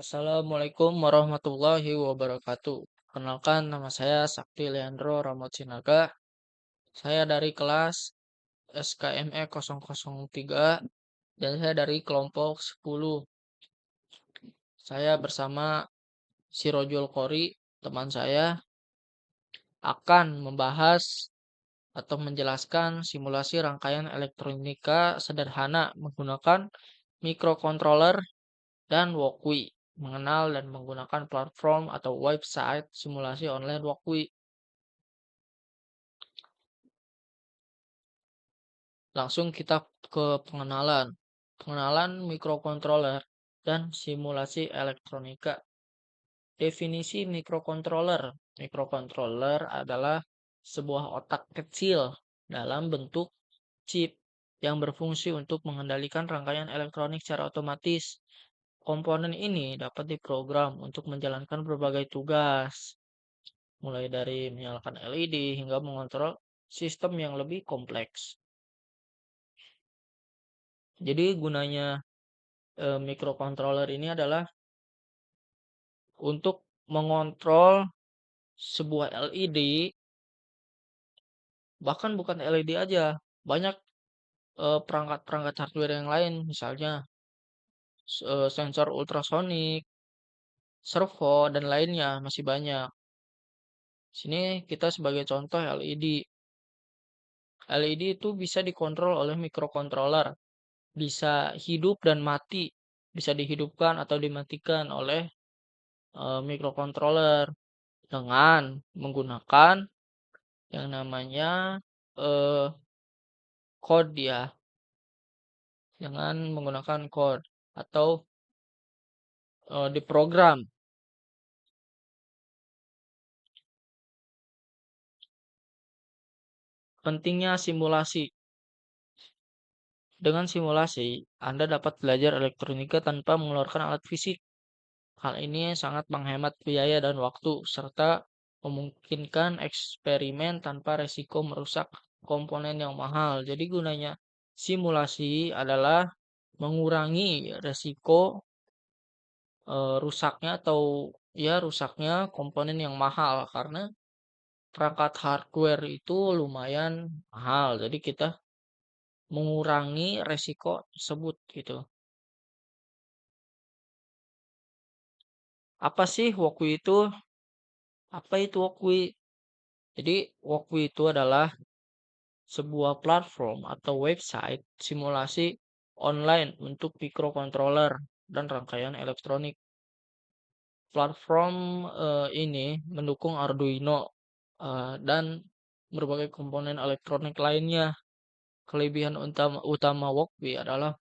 Assalamualaikum warahmatullahi wabarakatuh. Kenalkan nama saya Sakti Leandro Ramot Sinaga. Saya dari kelas SKME 003 dan saya dari kelompok 10. Saya bersama Sirojul Kori, teman saya, akan membahas atau menjelaskan simulasi rangkaian elektronika sederhana menggunakan mikrokontroler dan Walkwi, mengenal dan menggunakan platform atau website simulasi online Walkwi. Langsung kita ke pengenalan. Pengenalan mikrokontroler dan simulasi elektronika. Definisi mikrokontroler. Mikrokontroler adalah sebuah otak kecil dalam bentuk chip yang berfungsi untuk mengendalikan rangkaian elektronik secara otomatis. Komponen ini dapat diprogram untuk menjalankan berbagai tugas, mulai dari menyalakan LED hingga mengontrol sistem yang lebih kompleks. Jadi gunanya mikrokontroler ini adalah untuk mengontrol sebuah LED, bahkan bukan LED aja, banyak perangkat-perangkat hardware yang lain, misalnya sensor ultrasonik, servo, dan lainnya masih banyak. Sini kita sebagai contoh LED. LED itu bisa dikontrol oleh mikrokontroler, bisa hidup dan mati, bisa dihidupkan atau dimatikan oleh mikrokontroler dengan menggunakan yang namanya eh, code ya, dengan menggunakan code atau diprogram. Pentingnya simulasi. Dengan simulasi, Anda dapat belajar elektronika tanpa mengeluarkan alat fisik. Hal ini sangat menghemat biaya dan waktu, serta memungkinkan eksperimen tanpa resiko merusak komponen yang mahal. Jadi gunanya simulasi adalah mengurangi resiko rusaknya atau ya rusaknya komponen yang mahal karena perangkat hardware itu lumayan mahal. Jadi kita mengurangi resiko tersebut gitu. Apa sih Walkwi itu? Apa itu Walkwi? Jadi Walkwi itu adalah sebuah platform atau website simulasi online untuk mikrokontroler dan rangkaian elektronik. Platform ini mendukung Arduino dan berbagai komponen elektronik lainnya. Kelebihan utama Walkwi adalah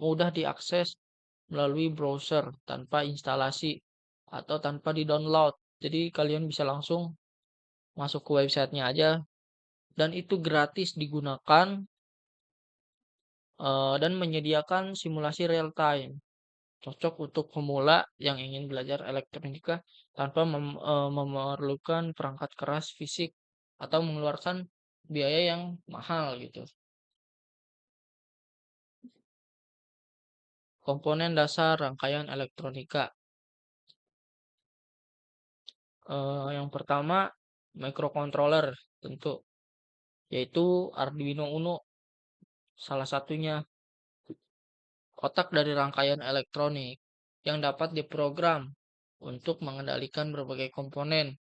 mudah diakses melalui browser tanpa instalasi atau tanpa di-download. Jadi kalian bisa langsung masuk ke websitenya aja dan itu gratis digunakan dan menyediakan simulasi real time. Cocok untuk pemula yang ingin belajar elektronika tanpa memerlukan perangkat keras fisik atau mengeluarkan biaya yang mahal gitu. Komponen dasar rangkaian elektronika. Yang pertama microcontroller tentu, yaitu Arduino Uno salah satunya. Otak dari rangkaian elektronik yang dapat diprogram untuk mengendalikan berbagai komponen.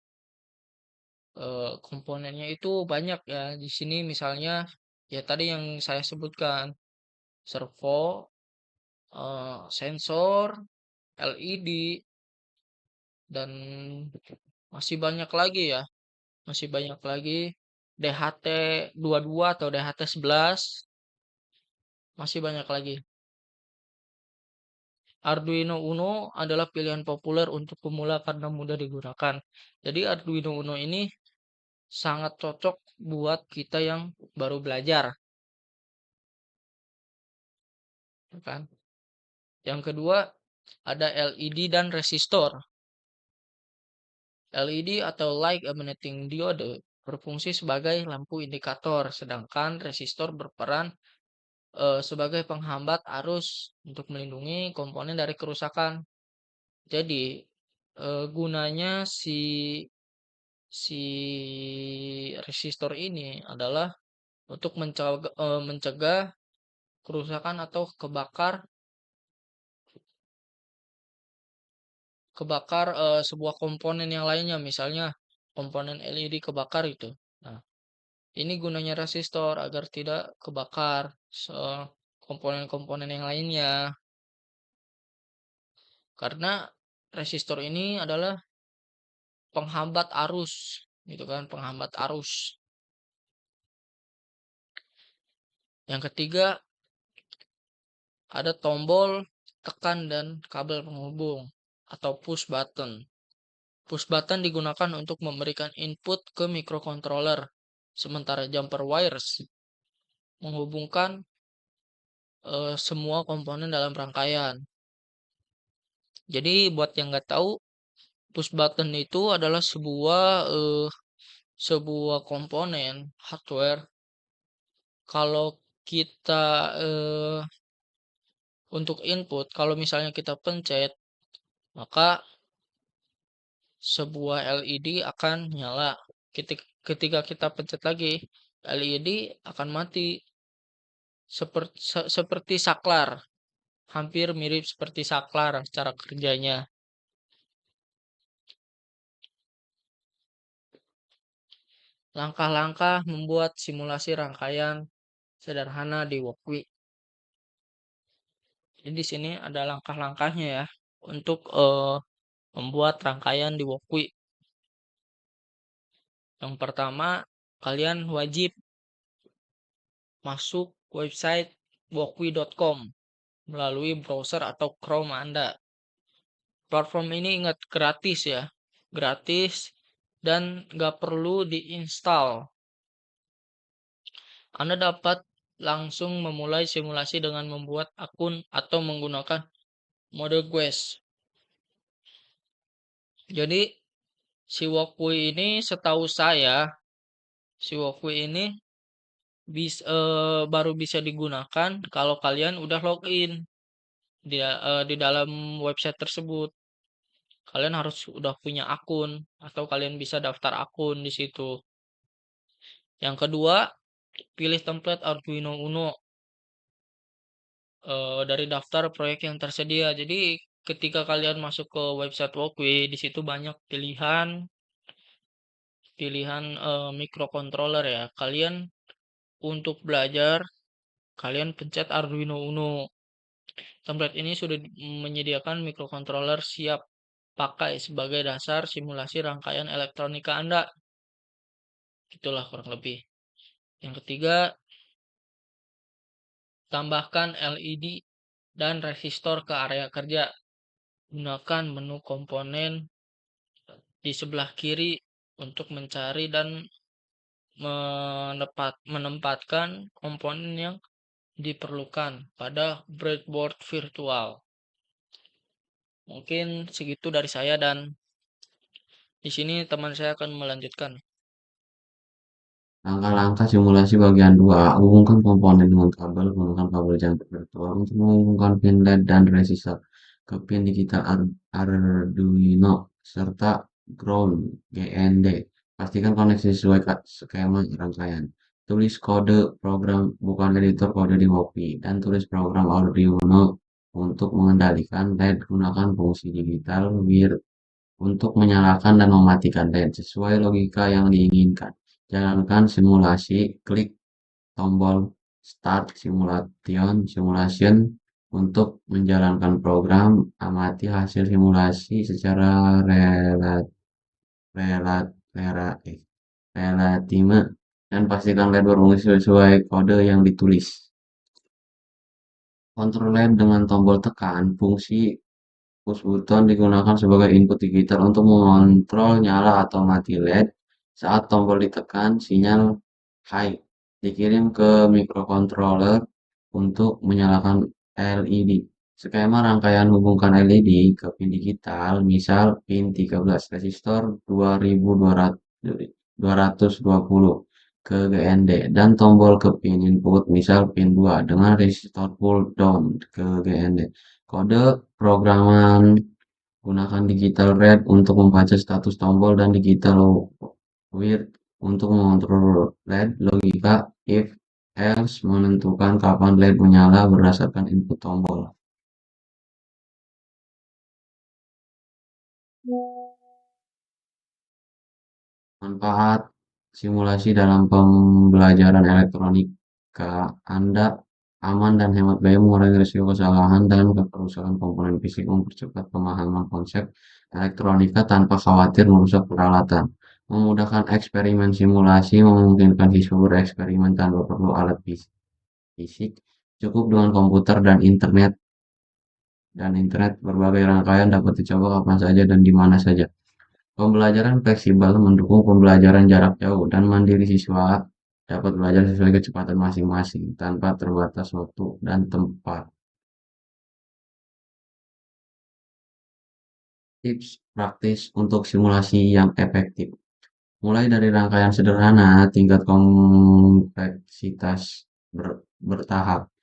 Komponennya itu banyak ya. Di sini misalnya ya tadi yang saya sebutkan, servo, sensor, LED, dan masih banyak lagi ya. Masih banyak lagi. DHT22 atau DHT11, masih banyak lagi. Arduino Uno adalah pilihan populer untuk pemula karena mudah digunakan. Jadi Arduino Uno ini sangat cocok buat kita yang baru belajar, ya kan? Yang kedua ada LED dan resistor. LED atau light emitting diode berfungsi sebagai lampu indikator, sedangkan resistor berperan sebagai penghambat arus untuk melindungi komponen dari kerusakan. Jadi gunanya si resistor ini adalah untuk mencegah kerusakan atau kebakar sebuah komponen yang lainnya, misalnya komponen LED kebakar itu. Nah, ini gunanya resistor agar tidak kebakar komponen-komponen yang lainnya. Karena resistor ini adalah penghambat arus, gitu kan, penghambat arus. Yang ketiga, ada tombol tekan dan kabel penghubung atau push button. Push button digunakan untuk memberikan input ke microcontroller, sementara jumper wires menghubungkan semua komponen dalam rangkaian. Jadi buat yang nggak tahu, push button itu adalah sebuah komponen hardware. Kalau kita untuk input, kalau misalnya kita pencet, maka sebuah LED akan nyala. Ketika kita pencet lagi, LED akan mati. Seperti saklar, hampir mirip seperti saklar cara kerjanya. Langkah-langkah membuat simulasi rangkaian sederhana di Walkwie. Jadi di sini ada langkah-langkahnya ya untuk membuat rangkaian di Walkwie. Yang pertama, kalian wajib masuk website walkwie.com melalui browser atau Chrome Anda. Platform ini ingat gratis ya, gratis dan nggak perlu diinstal. Anda dapat langsung memulai simulasi dengan membuat akun atau menggunakan mode Quest. Jadi si Walkwie ini setahu saya, si Walkwie ini baru bisa digunakan kalau kalian udah login di dalam website tersebut. Kalian harus udah punya akun atau kalian bisa daftar akun di situ. Yang kedua, pilih template Arduino Uno dari daftar proyek yang tersedia. Jadi ketika kalian masuk ke website Walkwie, di situ banyak pilihan microcontroller ya. Kalian untuk belajar, kalian pencet Arduino Uno. Template ini sudah menyediakan microcontroller siap pakai sebagai dasar simulasi rangkaian elektronika Anda. Itulah kurang lebih. Yang ketiga, tambahkan LED dan resistor ke area kerja. Gunakan menu komponen di sebelah kiri untuk mencari dan menempatkan komponen yang diperlukan pada breadboard virtual. Mungkin segitu dari saya dan di sini teman saya akan melanjutkan. Langkah-langkah simulasi bagian 2. Hubungkan komponen dengan kabel. Gunakan kabel jangkau virtual untuk menghubungkan pin LED dan resistor ke pin digital Arduino serta ground GND. Pastikan koneksi sesuai skema rangkaian. Tulis kode program bukan editor kode di Mopi dan tulis program Arduino untuk mengendalikan LED. Gunakan fungsi digital untuk menyalakan dan mematikan LED sesuai logika yang diinginkan. Jalankan simulasi, klik tombol Start Simulation untuk menjalankan program. Amati hasil simulasi secara relat, relatime dan pastikan LED berfungsi sesuai kode yang ditulis. Kontrol LED dengan tombol tekan. Fungsi push button digunakan sebagai input digital untuk mengontrol nyala atau mati LED. Saat tombol ditekan, sinyal high dikirim ke microcontroller untuk menyalakan LED. Skema rangkaian hubungkan LED ke pin digital, misal pin 13 resistor 2220 ke GND dan tombol ke pin input, misal pin 2 dengan resistor pull down ke GND. Kode programan Gunakan digital red untuk membaca status tombol dan digital wire untuk mengontrol LED. Logika if else menentukan kapan LED menyala berdasarkan input tombol. Manfaat simulasi dalam pembelajaran elektronika. Anda aman dan hemat biaya, mengurangi risiko kesalahan dan kerusakan komponen fisik, mempercepat pemahaman konsep elektronika tanpa khawatir merusak peralatan. Memudahkan eksperimen simulasi, memungkinkan siswa bereksperimen tanpa perlu alat fisik, cukup dengan komputer dan internet berbagai rangkaian dapat dicoba kapan saja dan di mana saja. Pembelajaran fleksibel mendukung pembelajaran jarak jauh dan mandiri. Siswa dapat belajar sesuai kecepatan masing-masing tanpa terbatas waktu dan tempat. Tips praktis untuk simulasi yang efektif. Mulai dari rangkaian sederhana, tingkat kompleksitas bertahap.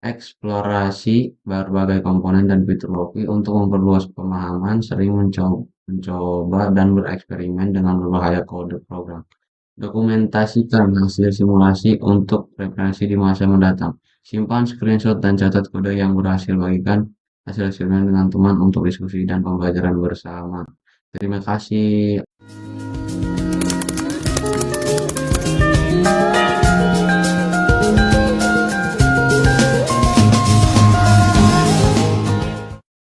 Eksplorasi berbagai komponen dan fitur Loki untuk memperluas pemahaman, sering mencoba dan bereksperimen dengan berbahaya kode program. Dokumentasikan hasil simulasi untuk referensi di masa mendatang. Simpan screenshot dan catat kode yang berhasil. Bagikan hasil eksperimen dengan teman untuk diskusi dan pembelajaran bersama. Terima kasih.